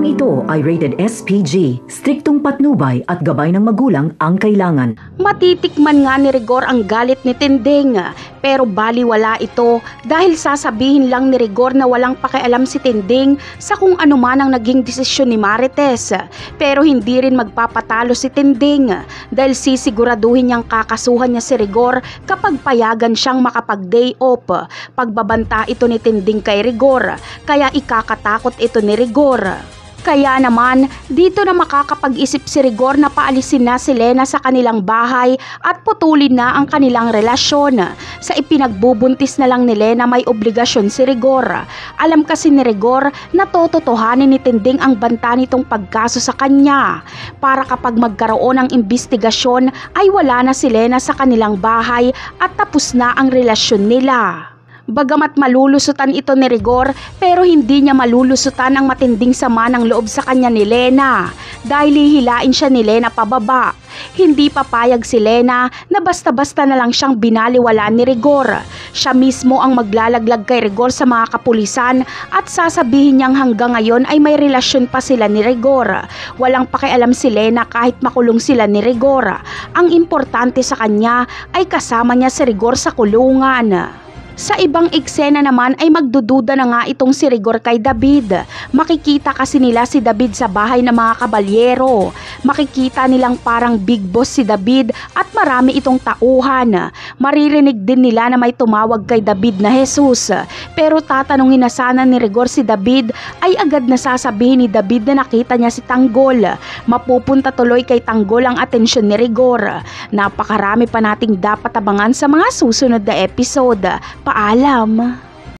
Programang ito ay rated SPG, striktong patnubay at gabay ng magulang ang kailangan. Matitikman nga ni Rigor ang galit ni Tinding, pero baliwala ito dahil sasabihin lang ni Rigor na walang pakialam si Tinding sa kung ano man ang naging desisyon ni Marites. Pero hindi rin magpapatalo si Tinding dahil sisiguraduhin niyang kakasuhan niya si Rigor kapag payagan siyang makapag-day off. Pagbabanta ito ni Tinding kay Rigor, kaya ikakatakot ito ni Rigor. Kaya naman, dito na makakapag-isip si Rigor na paalisin na si Lena sa kanilang bahay at putulin na ang kanilang relasyon. Sa ipinagbubuntis na lang ni Lena may obligasyon si Rigor. Alam kasi ni Rigor na tototohanin ni Tinding ang banta nitong pagkaso sa kanya. Para kapag magkaroon ng imbestigasyon ay wala na si Lena sa kanilang bahay at tapos na ang relasyon nila. Bagamat malulusutan ito ni Rigor, pero hindi niya malulusutan ang matinding sama ng loob sa kanya ni Lena dahil hihilain siya ni Lena pababa. Hindi papayag si Lena na basta-basta na lang siyang binaliwalaan ni Rigor. Siya mismo ang maglalaglag kay Rigor sa mga kapulisan at sasabihin niyang hanggang ngayon ay may relasyon pa sila ni Rigor. Walang pakialam si Lena kahit makulong sila ni Rigor. Ang importante sa kanya ay kasama niya si Rigor sa kulungan. Sa ibang eksena naman ay magdududa na nga itong si Rigor kay David. Makikita kasi nila si David sa bahay ng mga kabalyero. Makikita nilang parang big boss si David at marami itong tauhan. Maririnig din nila na may tumawag kay David na Jesus. Pero tatanungin na sana ni Rigor si David ay agad na sasabihin ni David na nakita niya si Tanggol. Mapupunta tuloy kay Tanggol ang atensyon ni Rigor. Napakarami pa nating dapat abangan sa mga susunod na episode. Paalam!